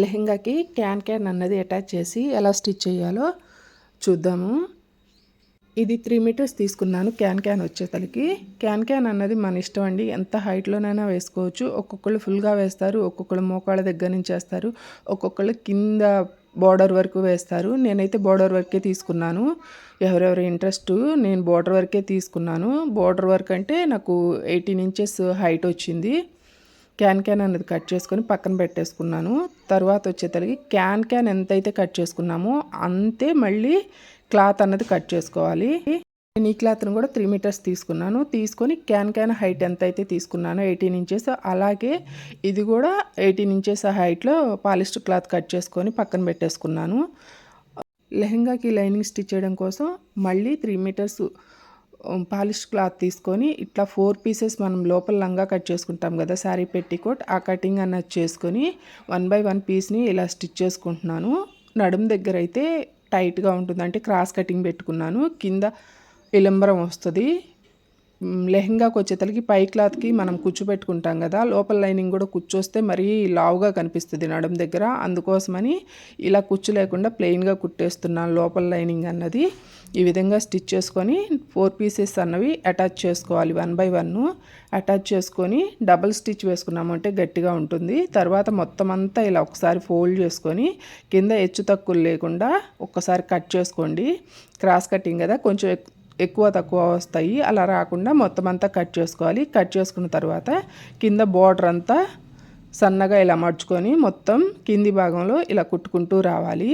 లెహెంగాకి can అన్నది attach చేసి ఎలా స్టిచ్ చేయాలో చూద్దాము. ఇది 3 మీటర్స్ తీసుకున్నాను క్యాన్ వచ్చేసరికి. క్యాన్ అన్నది మన ఇష్టం అండి, ఎంత హైట్లోనైనా వేసుకోవచ్చు. ఒక్కొక్కళ్ళు ఫుల్గా వేస్తారు, ఒక్కొక్కళ్ళు మోకాళ్ళ దగ్గర నుంచి వేస్తారు, ఒక్కొక్కళ్ళు కింద బోర్డర్ వరకు వేస్తారు. నేనైతే బోర్డర్ వరకే తీసుకున్నాను. ఎవరెవరి ఇంట్రెస్ట్, నేను బోర్డర్ వరకే తీసుకున్నాను. బోర్డర్ వరకు అంటే నాకు 18 ఇంచెస్ హైట్ వచ్చింది. క్యాన్ అన్నది కట్ చేసుకొని పక్కన పెట్టేసుకున్నాను. తర్వాత వచ్చేసరికి క్యాన్ ఎంతైతే కట్ చేసుకున్నామో అంతే మళ్ళీ క్లాత్ అన్నది కట్ చేసుకోవాలి. నేను ఈ క్లాత్ను కూడా 3 మీటర్స్ తీసుకున్నాను. తీసుకొని క్యాన్ హైట్ ఎంత అయితే తీసుకున్నానో 18 ఇంచెస్, అలాగే ఇది కూడా 18 ఇంచెస్ హైట్లో పాలిస్టర్ క్లాత్ కట్ చేసుకొని పక్కన పెట్టేసుకున్నాను. లెహెంగాకి లైనింగ్ స్టిచ్ చేయడం కోసం మళ్ళీ 3 మీటర్స్ పాలిష్ క్లాత్ తీసుకొని ఇట్లా 4 పీసెస్ మనం లోపల లంగా కట్ చేసుకుంటాం కదా శారీ పెట్టికోట్, ఆ కటింగ్ అన్నది చేసుకొని 1 బై 1 పీస్ని ఇలా స్టిచ్ చేసుకుంటున్నాను. నడుము దగ్గర అయితే టైట్గా ఉంటుంది, అంటే క్రాస్ కటింగ్ పెట్టుకున్నాను. కింద విలంబరం వస్తుంది. లెహెంగాకి వచ్చేతలకి పై క్లాత్కి మనం కుచ్చు పెట్టుకుంటాం కదా, లోపల లైనింగ్ కూడా కుచ్చు వస్తే మరీ లావుగా కనిపిస్తుంది నడుము దగ్గర. అందుకోసమని ఇలా కుచ్చు లేకుండా ప్లెయిన్గా కుట్టేస్తున్నాను లోపల లైనింగ్ అన్నది. ఈ విధంగా స్టిచ్ చేసుకొని 4 పీసెస్ అన్నవి అటాచ్ చేసుకోవాలి. 1 బై 1 అటాచ్ చేసుకొని డబుల్ స్టిచ్ వేసుకున్నామంటే గట్టిగా ఉంటుంది. తర్వాత మొత్తం అంతా ఇలా ఒకసారి ఫోల్డ్ చేసుకొని కింద హెచ్చు తక్కువలు లేకుండా ఒక్కసారి కట్ చేసుకోండి. క్రాస్ కటింగ్ కదా, కొంచెం ఎక్కువ తక్కువ వస్తాయి, అలా రాకుండా మొత్తం అంతా కట్ చేసుకోవాలి. కట్ చేసుకున్న తర్వాత కింద బోర్డర్ అంతా సన్నగా ఇలా మడుచుకొని మొత్తం కింది భాగంలో ఇలా కుట్టుకుంటూ రావాలి.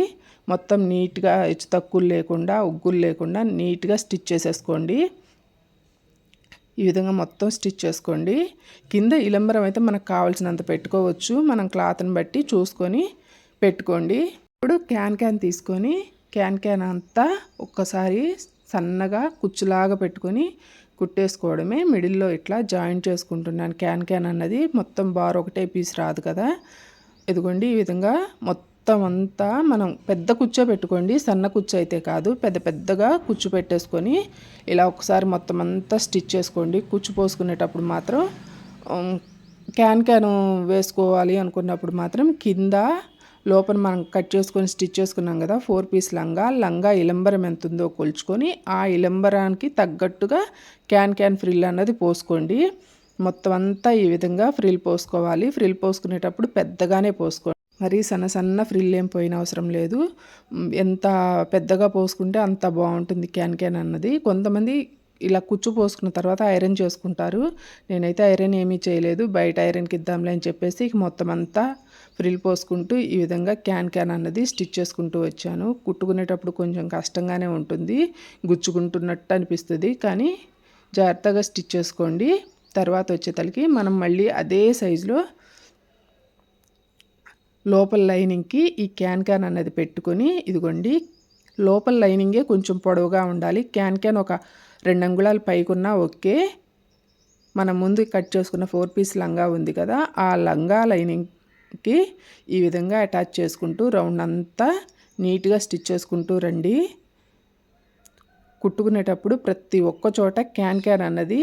మొత్తం నీట్గా హెచ్చు తక్కువలు లేకుండా ఉగ్గులు లేకుండా నీట్గా స్టిచ్ చేసేసుకోండి. ఈ విధంగా మొత్తం స్టిచ్ చేసుకోండి. కింద ఇలంబరం అయితే మనకు కావాల్సినంత పెట్టుకోవచ్చు, మనం క్లాత్ని బట్టి చూసుకొని పెట్టుకోండి. ఇప్పుడు క్యాన్ తీసుకొని క్యాన్ అంతా ఒక్కసారి సన్నగా కుచ్చులాగా పెట్టుకొని కుట్టేసుకోవడమే. మిడిల్లో ఇట్లా జాయింట్ చేసుకుంటున్నాను. క్యాన్ అన్నది మొత్తం బార్ ఒకటే పీస్ రాదు కదా. ఇదిగోండి ఈ విధంగా మొత్తం అంతా మనం పెద్ద కుచ్చో పెట్టుకోండి, సన్న కుచ్చు అయితే కాదు, పెద్దగా కుచ్చు పెట్టేసుకొని ఇలా ఒకసారి మొత్తం అంతా స్టిచ్ చేసుకోండి. కుచ్చు పోసుకునేటప్పుడు మాత్రం క్యాన్ వేసుకోవాలి అనుకున్నప్పుడు మాత్రం కింద లోపల మనం కట్ చేసుకొని స్టిచ్ చేసుకున్నాం కదా 4 పీస్ లంగా ఇలంబరం ఎంత ఉందో కొలుచుకొని ఆ ఇలంబరానికి తగ్గట్టుగా క్యాన్ ఫ్రిల్ అన్నది పోసుకోండి. మొత్తం అంతా ఈ విధంగా ఫ్రిల్ పోసుకోవాలి. ఫ్రిల్ పోసుకునేటప్పుడు పెద్దగానే పోసుకోండి, మరీ సన్న ఫ్రిల్ ఏం పోయిన అవసరం లేదు. ఎంత పెద్దగా పోసుకుంటే అంత బాగుంటుంది క్యాన్ అన్నది. కొంతమంది ఇలా కుచ్చు పోసుకున్న తర్వాత ఐరన్ చేసుకుంటారు. నేనైతే ఐరన్ ఏమీ చేయలేదు, బయట ఐరన్కి ఇద్దాంలే అని చెప్పేసి మొత్తం అంతా ఫ్రిల్ పోసుకుంటూ ఈ విధంగా క్యాన్ అన్నది స్టిచ్ చేసుకుంటూ వచ్చాను. కుట్టుకునేటప్పుడు కొంచెం కష్టంగానే ఉంటుంది, గుచ్చుకుంటున్నట్టు అనిపిస్తుంది, కానీ జాగ్రత్తగా స్టిచ్ చేసుకోండి. తర్వాత వచ్చేతలకి మనం మళ్ళీ అదే సైజులో లోపల లైనింగ్కి ఈ క్యాన్ అన్నది పెట్టుకొని, ఇదిగోండి లోపల లైనింగే కొంచెం పొడవుగా ఉండాలి. క్యాన్ ఒక 2 అంగుళాలు పైకున్నా ఓకే. మనం ముందు కట్ చేసుకున్న 4 పీస్ లంగా ఉంది కదా, ఆ లంగా లైనింగ్కి ఈ విధంగా అటాచ్ చేసుకుంటూ రౌండ్ అంతా నీట్గా స్టిచ్ చేసుకుంటూ రండి. కుట్టుకునేటప్పుడు ప్రతి ఒక్క చోట క్యాన్ అన్నది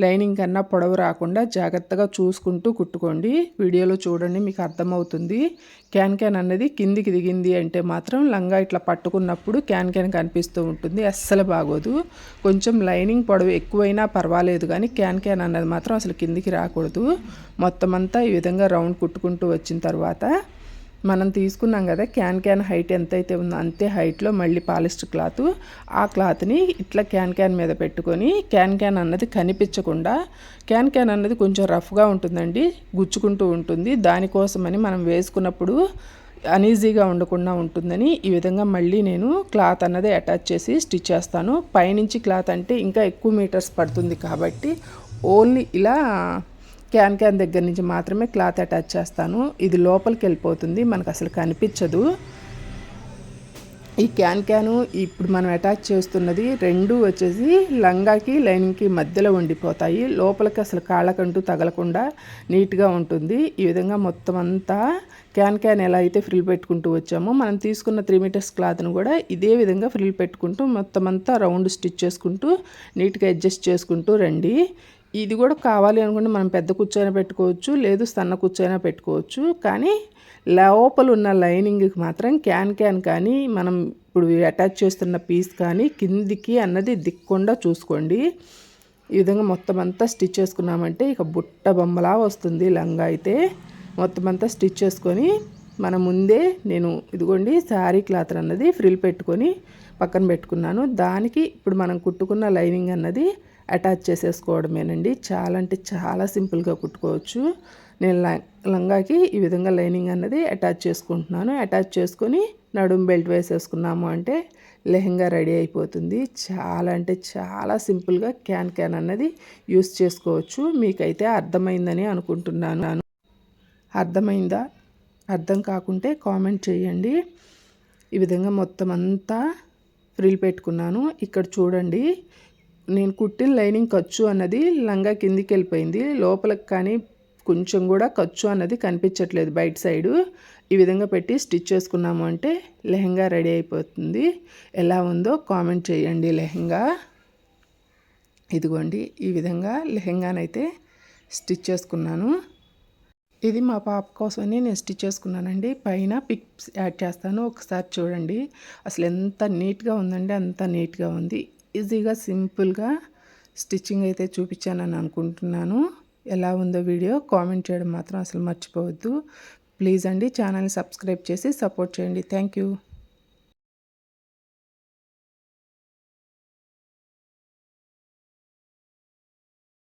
లైనింగ్ కన్నా పొడవు రాకుండా జాగ్రత్తగా చూసుకుంటూ కుట్టుకోండి. వీడియోలో చూడండి, మీకు అర్థమవుతుంది. క్యాన్ అన్నది కిందికి దిగింది అంటే మాత్రం లంగా ఇట్లా పట్టుకున్నప్పుడు క్యాన్ కనిపిస్తూ ఉంటుంది, అస్సలు బాగోదు. కొంచెం లైనింగ్ పొడవు ఎక్కువైనా పర్వాలేదు, కానీ క్యాన్ అన్నది మాత్రం అసలు కిందికి రాకూడదు. మొత్తం అంతా ఈ విధంగా రౌండ్ కుట్టుకుంటూ వచ్చిన తర్వాత మనం తీసుకున్నాం కదా క్యాన్ హైట్ ఎంతైతే ఉందో అంతే హైట్లో మళ్ళీ పాలిస్టర్ క్లాత్, ఆ క్లాత్ని ఇట్లా క్యాన్ మీద పెట్టుకొని క్యాన్ అన్నది కనిపించకుండా, క్యాన్ అన్నది కొంచెం రఫ్గా ఉంటుందండి, గుచ్చుకుంటూ ఉంటుంది. దానికోసమని మనం వేసుకున్నప్పుడు అనీజీగా ఉండకుండా ఉంటుందని ఈ విధంగా మళ్ళీ నేను క్లాత్ అన్నది అటాచ్ చేసి స్టిచ్ చేస్తాను. పైనుంచి క్లాత్ అంటే ఇంకా ఎక్కువ మీటర్స్ పడుతుంది కాబట్టి ఓన్లీ ఇలా క్యాన్ దగ్గర నుంచి మాత్రమే క్లాత్ అటాచ్ చేస్తాను. ఇది లోపలికి వెళ్ళిపోతుంది, మనకు అసలు కనిపించదు. ఈ క్యాన్ ఇప్పుడు మనం అటాచ్ చేస్తున్నది రెండు వచ్చేసి లంగాకి లైనింగ్కి మధ్యలో ఉండిపోతాయి. లోపలికి అసలు కాళ్ళకంటూ తగలకుండా నీట్గా ఉంటుంది. ఈ విధంగా మొత్తం అంతా క్యాన్ ఎలా అయితే ఫ్రిల్ పెట్టుకుంటూ వచ్చామో మనం తీసుకున్న 3 మీటర్స్ క్లాత్ను కూడా ఇదే విధంగా ఫ్రిల్ పెట్టుకుంటూ మొత్తం అంతా రౌండ్ స్టిచ్ చేసుకుంటూ నీట్గా అడ్జస్ట్ చేసుకుంటూ రండి. ఇది కూడా కావాలి అనుకుంటే మనం పెద్ద కుచ్చు అయినా పెట్టుకోవచ్చు, లేదు సన్న కుచ్చు అయినా పెట్టుకోవచ్చు, కానీ లోపల ఉన్న లైనింగ్కి మాత్రం క్యాన్ కానీ మనం ఇప్పుడు అటాచ్ చేస్తున్న పీస్ కానీ కిందికి అన్నది దిక్కుండా చూసుకోండి. ఈ విధంగా మొత్తం అంతా స్టిచ్ చేసుకున్నామంటే ఇక బుట్ట బొమ్మలా వస్తుంది లంగా అయితే. మొత్తం అంతా స్టిచ్ చేసుకొని మన ముందే నేను ఇదిగోండి శారీ క్లాత్ అన్నది ఫ్రిల్ పెట్టుకొని పక్కన పెట్టుకున్నాను. దానికి ఇప్పుడు మనం కుట్టుకున్న లైనింగ్ అన్నది అటాచ్ చేసేసుకోవడమేనండి. చాలా అంటే చాలా సింపుల్గా కుట్టుకోవచ్చు. నేను లంగాకి ఈ విధంగా లైనింగ్ అన్నది అటాచ్ చేసుకుంటున్నాను. అటాచ్ చేసుకొని నడుం బెల్ట్ వేసేసుకున్నాము అంటే లెహంగా రెడీ అయిపోతుంది. చాలా అంటే చాలా సింపుల్గా క్యాన్ అన్నది యూస్ చేసుకోవచ్చు. మీకైతే అర్థమైందని అనుకుంటున్నాను. అర్థమైందా? అర్థం కాకుంటే కామెంట్ చేయండి. ఈ విధంగా మొత్తం అంతా ఫ్రిల్ పెట్టుకున్నాను. ఇక్కడ చూడండి, నేను కుట్టిన లైనింగ్ ఖర్చు అన్నది లంగా కిందికి వెళ్ళిపోయింది. లోపలికి కానీ కొంచెం కూడా ఖర్చు అన్నది కనిపించట్లేదు బయట సైడు. ఈ విధంగా పెట్టి స్టిచ్ చేసుకున్నాము అంటే లెహంగా రెడీ అయిపోతుంది. ఎలా ఉందో కామెంట్ చేయండి లెహంగా. ఇదిగోండి ఈ విధంగా లెహంగానైతే స్టిచ్ చేసుకున్నాను. ఇది మా పాప కోసమని నేను స్టిచ్ చేసుకున్నానండి. పైన పిక్స్ యాడ్ చేస్తాను, ఒకసారి చూడండి. అసలు ఎంత నీట్గా ఉందండి, అంత నీట్గా ఉంది. ఈజీగా సింపుల్గా స్టిచ్చింగ్ అయితే చూపించానని అనుకుంటున్నాను. ఎలా ఉందో వీడియో కామెంట్ చేయడం మాత్రం అసలు మర్చిపోవద్దు. ప్లీజ్ అండి ఛానల్ని సబ్స్క్రైబ్ చేసి సపోర్ట్ చేయండి. Thank you.